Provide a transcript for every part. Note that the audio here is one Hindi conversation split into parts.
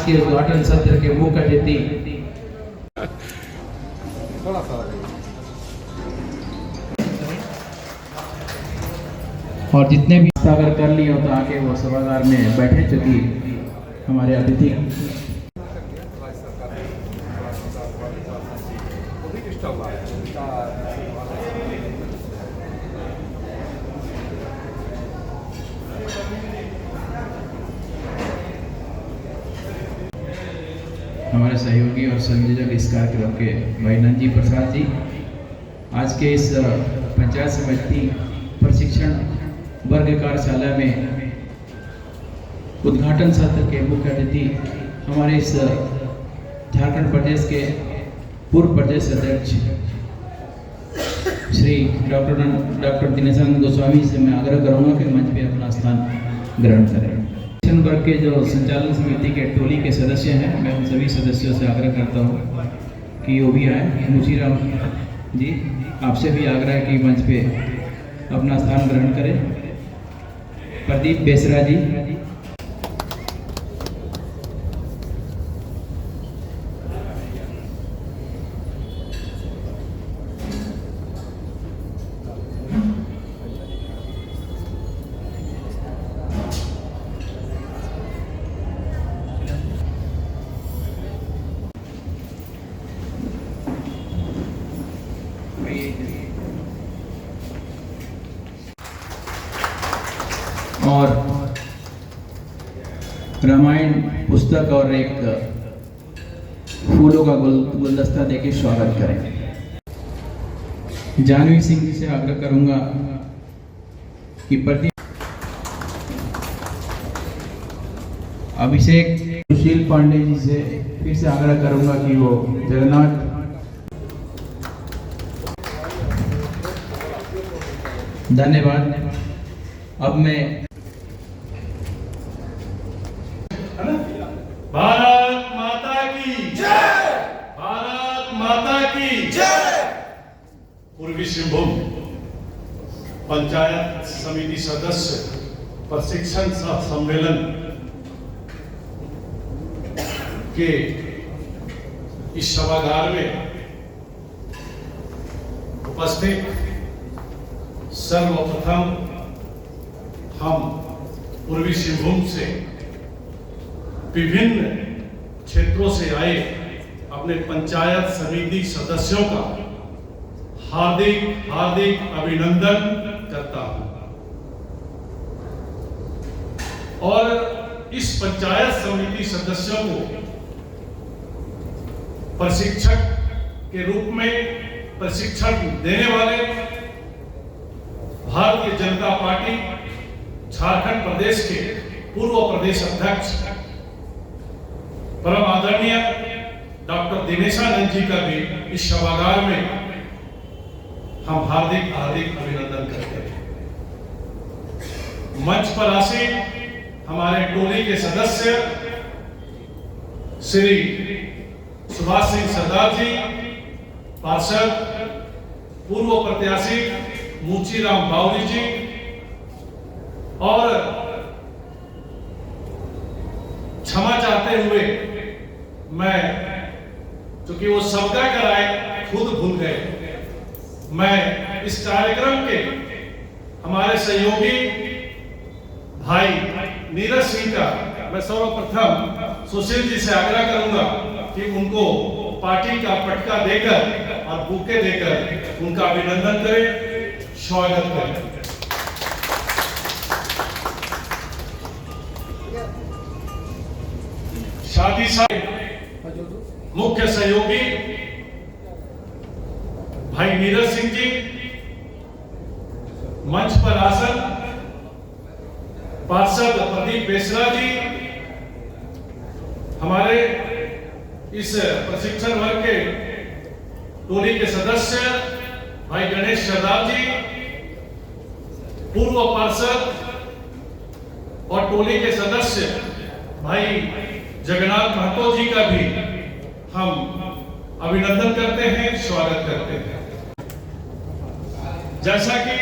आज के उद्घाटन सत्र के मुख्य अतिथि और जितने भी अगर कर लिया तो आके वो सभागार में बैठे चुकी हमारे अतिथि हमारे सहयोगी और संयोजक इस कार्यक्रम के भाई नंजी प्रसाद जी, आज के इस पंचायत समिति प्रशिक्षण वर्ग कार्यशाला में उद्घाटन सत्र के मुख्य अतिथि हमारे इस झारखंड प्रदेश के पूर्व प्रदेश अध्यक्ष श्री डॉक्टर दिनेशानंद गोस्वामी से मैं आग्रह करूंगा कि मंच पे अपना स्थान ग्रहण करें। वर्ग के जो संचालन समिति के टोली के सदस्य हैं, मैं उन सभी सदस्यों से आग्रह करता हूं कि वो भी आए। मुचीराम जी, आपसे भी आग्रह है कि मंच पे अपना स्थान ग्रहण करें। प्रदीप बेसरा जी, और रामायण पुस्तक और एक फूलों का गुलदस्ता देके स्वागत करें। जानवी सिंह जी से आग्रह करूंगा कि प्रदीप अभिषेक सुशील पांडे जी से फिर से आग्रह करूंगा कि वो जगन्नाथ धन्यवाद। अब मैं भारत माता की जय, भारत माता की जय। पूर्वी सिंहभूम पंचायत समिति सदस्य प्रशिक्षण सह सम्मेलन के इस सभागार में उपस्थित सर्वप्रथम हम पूर्वी सिंहभूम से विभिन्न क्षेत्रों से आए अपने पंचायत समिति सदस्यों का हार्दिक हार्दिक अभिनंदन करता हूं और इस पंचायत समिति सदस्यों को प्रशिक्षक के रूप में प्रशिक्षण देने वाले भारतीय जनता पार्टी झारखंड प्रदेश के पूर्व प्रदेश अध्यक्ष परम आदरणीय डॉक्टर दिनेशानंद जी का भी इस सभागार में हम हार्दिक हार्दिक अभिनंदन करते हैं। मंच पर आसीन हमारे टोली के सदस्य श्री सुभाष सिंह सरदार जी, पार्षद पूर्व प्रत्याशी मुचीराम बावली जी और क्षमा चाहते हुए मैं, चूंकि वो शब्द कराए खुद भूल गए, मैं इस कार्यक्रम के हमारे सहयोगी भाई नीरज सिंह का मैं सर्वप्रथम सुशील जी से आग्रह करूंगा कि उनको पार्टी का पटका देकर और बुके देकर उनका अभिनंदन करें, स्वागत करें। साथ ही साथ मुख्य सहयोगी भाई नीरज सिंह जी मंच पर आसन, पार्षद प्रदीप बेसरा जी, हमारे इस प्रशिक्षण वर्ग के टोली के सदस्य भाई गणेश सरदार जी, पूर्व पार्षद और टोली के सदस्य भाई जगन्नाथ महतो जी का भी हम अभिनंदन करते हैं, स्वागत करते हैं। जैसा कि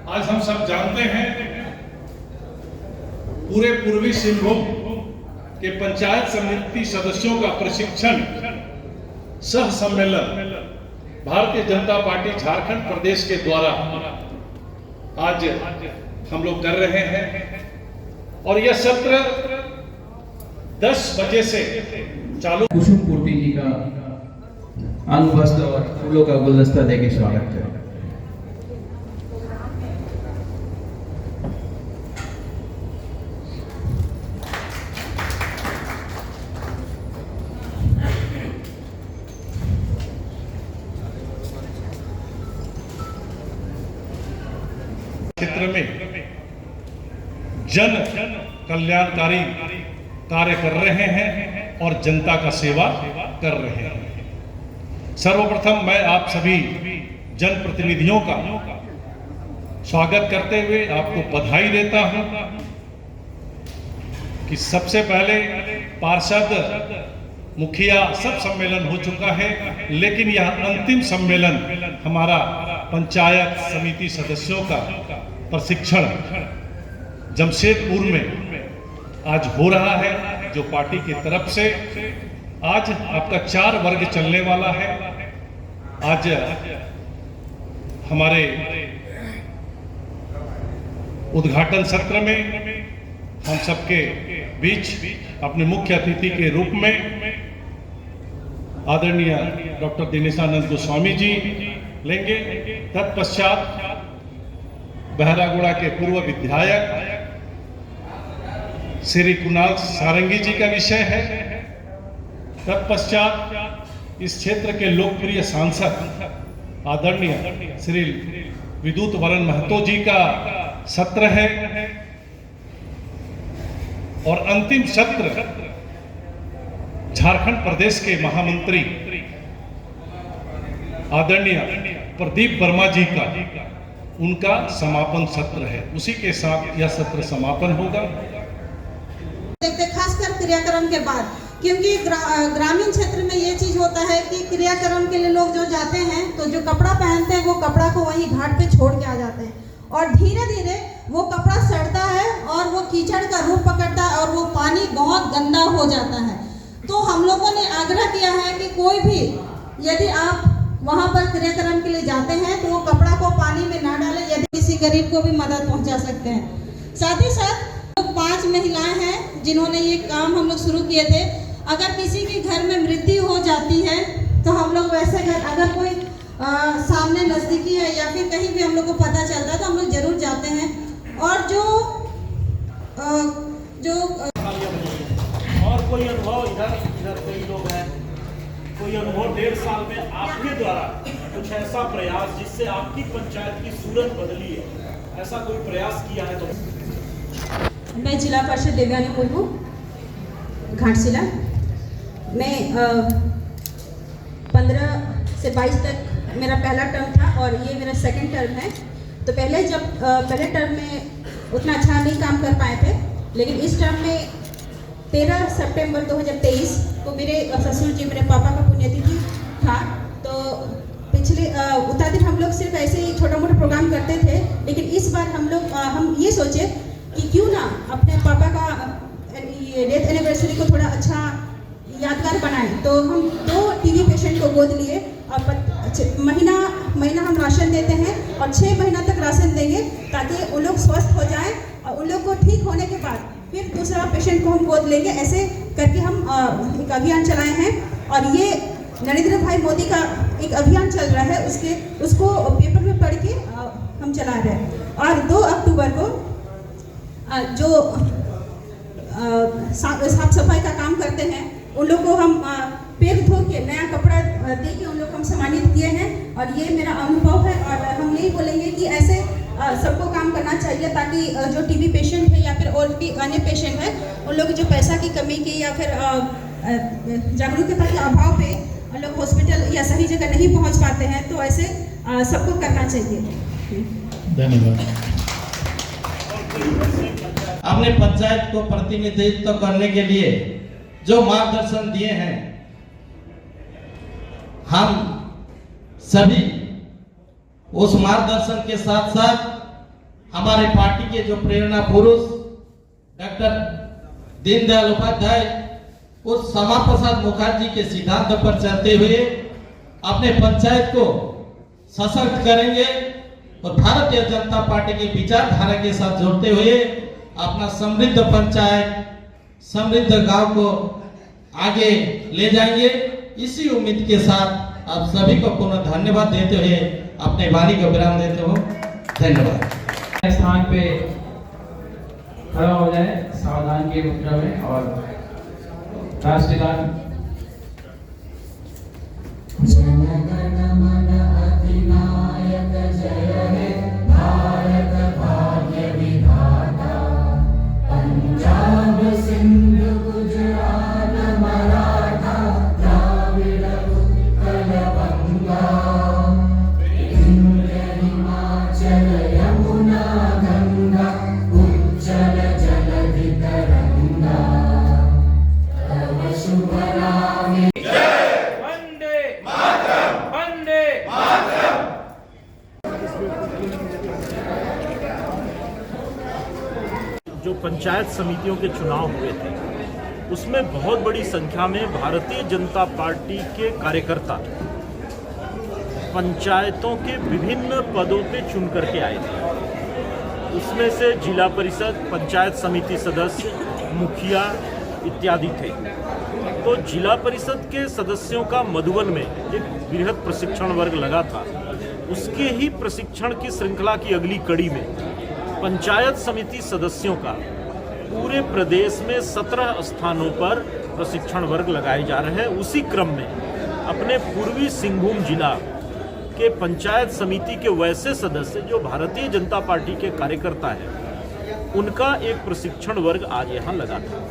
आज हम सब जानते हैं, पूरे पूर्वी सिंहभूम कि पंचायत समिति सदस्यों का प्रशिक्षण सह सम्मेलन भारतीय जनता पार्टी झारखंड प्रदेश के द्वारा आज हम लोग कर रहे हैं और यह सत्र 10 बजे से चालू। कुसुम पूर्ति जी का अंग वस्त्र और फूलों का गुलदस्ता देके स्वागत करें। क्षेत्र में जन कल्याणकारी कार्य कर रहे हैं और जनता का सेवा कर रहे हैं। सर्वप्रथम मैं आप सभी जनप्रतिनिधियों का स्वागत करते हुए आपको बधाई देता हूं कि सबसे पहले पार्षद मुखिया सब सम्मेलन हो चुका है, लेकिन यह अंतिम सम्मेलन हमारा पंचायत समिति सदस्यों का प्रशिक्षण जमशेदपुर में आज हो रहा है, जो पार्टी की तरफ से आज आपका 4 वर्ग चलने वाला है। आज हमारे उद्घाटन सत्र में हम सबके बीच अपने मुख्य अतिथि के रूप में आदरणीय डॉक्टर दिनेशानंद गोस्वामी जी लेंगे। तत्पश्चात बहरागुड़ा के पूर्व विधायक श्री कुणाल सारंगी जी का विषय है। तत्पश्चात इस क्षेत्र के लोकप्रिय सांसद आदरणीय श्री विद्युत वरण महतो जी का सत्र है और अंतिम सत्र झारखंड प्रदेश के महामंत्री आदरणीय प्रदीप वर्मा जी का उनका समापन सत्र है। उसी के साथ यह सत्र समापन होगा। देखते खासकर क्रियाक्रम के बाद, क्योंकि ग्रामीण क्षेत्र में ये चीज होता है कि क्रियाक्रम के लिए लोग जो जाते हैं तो जो कपड़ा पहनते हैं वो कपड़ा को वहीं घाट पे छोड़ के आ जाते हैं और धीरे धीरे वो कपड़ा सड़ता है और वो कीचड़ का रूप पकड़ता है और वो पानी बहुत गंदा हो जाता है। तो हम लोगों ने आग्रह किया है कि कोई भी यदि आप वहाँ पर क्रियाक्रम के लिए जाते हैं तो वो कपड़ा को पानी में ना डालें, यदि किसी गरीब को भी मदद पहुँचा सकते हैं। साथ ही साथ 5 महिलाएं हैं जिन्होंने ये काम हम लोग शुरू किए थे। अगर किसी के घर में मृत्यु हो जाती है तो हम लोग वैसे घर, अगर कोई सामने नजदीकी है या फिर कहीं भी हम लोग को पता चलता है तो हम लोग जरूर जाते हैं। और और कोई अनुभव इधर कई लोग हैं, कोई अनुभव 1.5 साल में आपके द्वारा कुछ ऐसा प्रयास जिससे आपकी पंचायत की सूरत बदली है, ऐसा कोई प्रयास किया है तो? मैं जिला परिषद देवयानी मुर्मू घाटशिला। मैं 15 से 22 तक मेरा पहला टर्म था और ये मेरा सेकंड टर्म है। तो पहले टर्म में उतना अच्छा नहीं काम कर पाए थे, लेकिन इस टर्म में 13 सितंबर 2023 को मेरे ससुर जी, मेरे पापा का पुण्यतिथि था। तो पिछले उतना दिन हम लोग सिर्फ ऐसे ही छोटा मोटा प्रोग्राम करते थे, लेकिन इस बार हम ये सोचे कि क्यों ना अपने पापा का डेथ एनिवर्सरी को थोड़ा अच्छा यादगार बनाएं। तो हम 2 टीबी पेशेंट को गोद लिए और महीना हम राशन देते हैं और 6 महीना तक राशन देंगे ताकि वो लोग स्वस्थ हो जाएं और उन लोग को ठीक होने के बाद फिर दूसरा पेशेंट को हम गोद लेंगे। ऐसे करके हम एक अभियान चलाए हैं और ये नरेंद्र भाई मोदी का एक अभियान चल रहा है, उसको पेपर में पढ़ के हम चला रहे हैं। और 2 अक्टूबर को जो साफ सफाई का काम करते हैं उन लोग को हम पैर धो के नया कपड़ा दे के उन लोग को हम सम्मानित किए हैं। और ये मेरा अनुभव है और हम यही बोलेंगे कि ऐसे सबको काम करना चाहिए ताकि जो टीबी पेशेंट है या फिर और भी अन्य पेशेंट है उन लोग जो पैसा की कमी की या फिर जागरूकता के अभाव पे उन लोग हॉस्पिटल या सही जगह नहीं पहुंच पाते हैं, तो ऐसे सबको करना चाहिए। धन्यवाद। अपने पंचायत को प्रतिनिधित्व करने के लिए जो मार्गदर्शन दिए हैं, हम सभी उस मार्गदर्शन के साथ साथ हमारे पार्टी के जो प्रेरणा पुरुष डॉक्टर दीनदयाल उपाध्याय उस श्यामा प्रसाद मुखर्जी के सिद्धांत पर चलते हुए अपने पंचायत को सशक्त करेंगे और भारतीय जनता पार्टी की विचारधारा के साथ जोड़ते हुए अपना समृद्ध पंचायत, समृद्ध गांव को आगे ले जाएंगे। इसी उम्मीद के साथ आप सभी को पुनः धन्यवाद देते हुए अपने वाणी को विराम देते हो। धन्यवाद। स्थान पे खड़ा हो जाए सावधान की मुद्रा में और राष्ट्रगान। जो पंचायत समितियों के चुनाव हुए थे उसमें बहुत बड़ी संख्या में भारतीय जनता पार्टी के कार्यकर्ता पंचायतों के विभिन्न पदों पे चुन करके आए थे। उसमें से जिला परिषद, पंचायत समिति सदस्य, मुखिया इत्यादि थे। तो जिला परिषद के सदस्यों का मधुबन में एक बृहद प्रशिक्षण वर्ग लगा था। उसके ही प्रशिक्षण की श्रृंखला की अगली कड़ी में पंचायत समिति सदस्यों का पूरे प्रदेश में 17 स्थानों पर प्रशिक्षण वर्ग लगाए जा रहे हैं। उसी क्रम में अपने पूर्वी सिंहभूम जिला के पंचायत समिति के वैसे सदस्य जो भारतीय जनता पार्टी के कार्यकर्ता हैं, उनका एक प्रशिक्षण वर्ग आज यहाँ लगा था,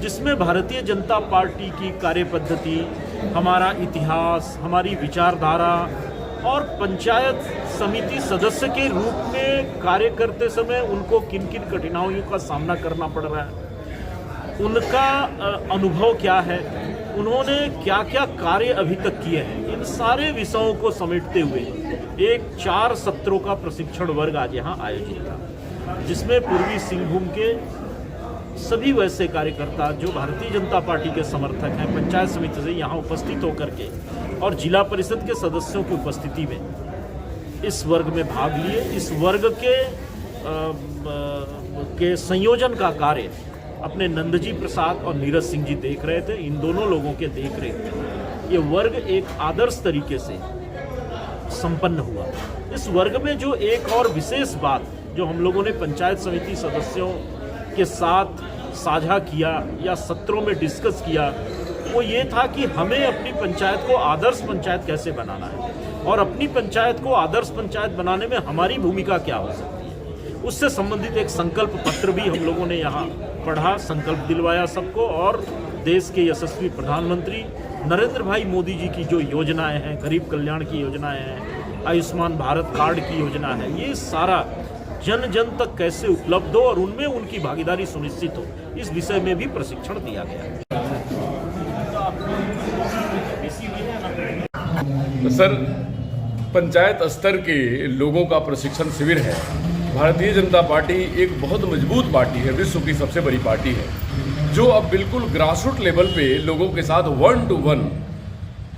जिसमें भारतीय जनता पार्टी की कार्यपद्धति, हमारा इतिहास, हमारी विचारधारा और पंचायत समिति सदस्य के रूप में कार्य करते समय उनको किन किन कठिनाइयों का सामना करना पड़ रहा है, उनका अनुभव क्या है, उन्होंने क्या क्या कार्य अभी तक किए हैं, इन सारे विषयों को समेटते हुए एक 4 सत्रों का प्रशिक्षण वर्ग आज यहाँ आयोजित था, जिसमें पूर्वी सिंहभूम के सभी वैसे कार्यकर्ता जो भारतीय जनता पार्टी के समर्थक हैं, पंचायत समिति से यहाँ उपस्थित होकर के और जिला परिषद के सदस्यों की उपस्थिति में इस वर्ग में भाग लिए। इस वर्ग के संयोजन का कार्य अपने नंदजी प्रसाद और नीरज सिंह जी देख रहे थे। इन दोनों लोगों के देख रेख में ये वर्ग एक आदर्श तरीके से संपन्न हुआ। इस वर्ग में जो एक और विशेष बात जो हम लोगों ने पंचायत समिति सदस्यों के साथ साझा किया या सत्रों में डिस्कस किया, वो ये था कि हमें अपनी पंचायत को आदर्श पंचायत कैसे बनाना है और अपनी पंचायत को आदर्श पंचायत बनाने में हमारी भूमिका क्या हो सकती है। उससे संबंधित एक संकल्प पत्र भी हम लोगों ने यहाँ पढ़ा, संकल्प दिलवाया सबको। और देश के यशस्वी प्रधानमंत्री नरेंद्र भाई मोदी जी की जो योजनाएं हैं, गरीब कल्याण की योजनाएं हैं, आयुष्मान भारत कार्ड की योजना है, ये सारा जन जन तक कैसे उपलब्ध हो और उनमें उनकी भागीदारी सुनिश्चित हो, इस विषय में भी प्रशिक्षण दिया गया। तो सर, पंचायत स्तर के लोगों का प्रशिक्षण शिविर है। भारतीय जनता पार्टी एक बहुत मजबूत पार्टी है, विश्व की सबसे बड़ी पार्टी है, जो अब बिल्कुल ग्रासरूट लेवल पे लोगों के साथ 1-to-1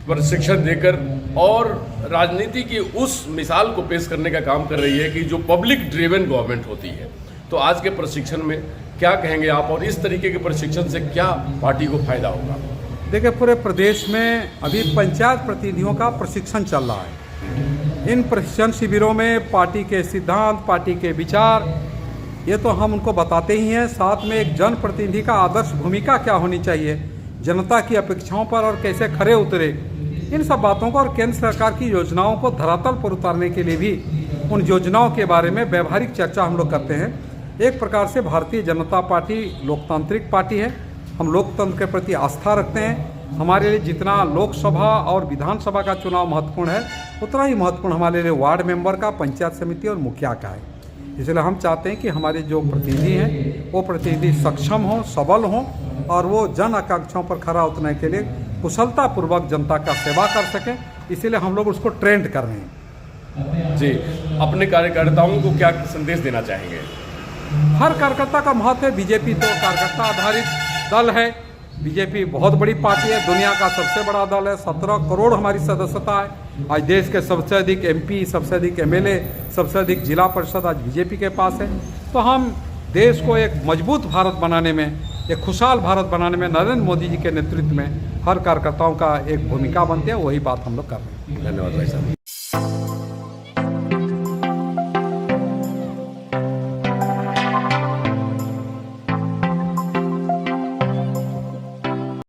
प्रशिक्षण देकर और राजनीति की उस मिसाल को पेश करने का काम कर रही है कि जो पब्लिक ड्रिवन गवर्नमेंट होती है। तो आज के प्रशिक्षण में क्या कहेंगे आप और इस तरीके के प्रशिक्षण से क्या पार्टी को फायदा होगा? देखिए, पूरे प्रदेश में अभी पंचायत प्रतिनिधियों का प्रशिक्षण चल रहा है। इन प्रशिक्षण शिविरों में पार्टी के सिद्धांत, पार्टी के विचार, ये तो हम उनको बताते ही हैं। साथ में एक जनप्रतिनिधि का आदर्श भूमिका क्या होनी चाहिए, जनता की अपेक्षाओं पर और कैसे खरे उतरे, इन सब बातों को और केंद्र सरकार की योजनाओं को धरातल पर उतारने के लिए भी उन योजनाओं के बारे में व्यवहारिक चर्चा हम लोग करते हैं। एक प्रकार से भारतीय जनता पार्टी लोकतांत्रिक पार्टी है। हम लोकतंत्र के प्रति आस्था रखते हैं। हमारे लिए जितना लोकसभा और विधानसभा का चुनाव महत्वपूर्ण है, उतना ही महत्वपूर्ण हमारे लिए वार्ड मेंबर का, पंचायत समिति और मुखिया का है। इसलिए हम चाहते हैं कि हमारे जो प्रतिनिधि हैं वो प्रतिनिधि सक्षम हों, सबल हों और वो जन आकांक्षाओं पर खरा उतरने के लिए कुशलतापूर्वक जनता का सेवा कर सकें। इसीलिए हम लोग उसको ट्रेंड कर रहे हैं। जी, अपने कार्यकर्ताओं को क्या संदेश देना चाहेंगे? हर कार्यकर्ता का महत्व है। बीजेपी तो कार्यकर्ता आधारित दल है, बीजेपी बहुत बड़ी पार्टी है, दुनिया का सबसे बड़ा दल है, 17 करोड़ हमारी सदस्यता है। आज देश के सबसे अधिक एमपी, सबसे अधिक एमएलए, सबसे अधिक जिला परिषद आज बीजेपी के पास है। तो हम देश को एक मजबूत भारत बनाने में, एक खुशहाल भारत बनाने में नरेंद्र मोदी जी के नेतृत्व में हर कार्यकर्ताओं का एक भूमिका बनती है, वही बात हम लोग कर रहे हैं। धन्यवाद भाई साहब।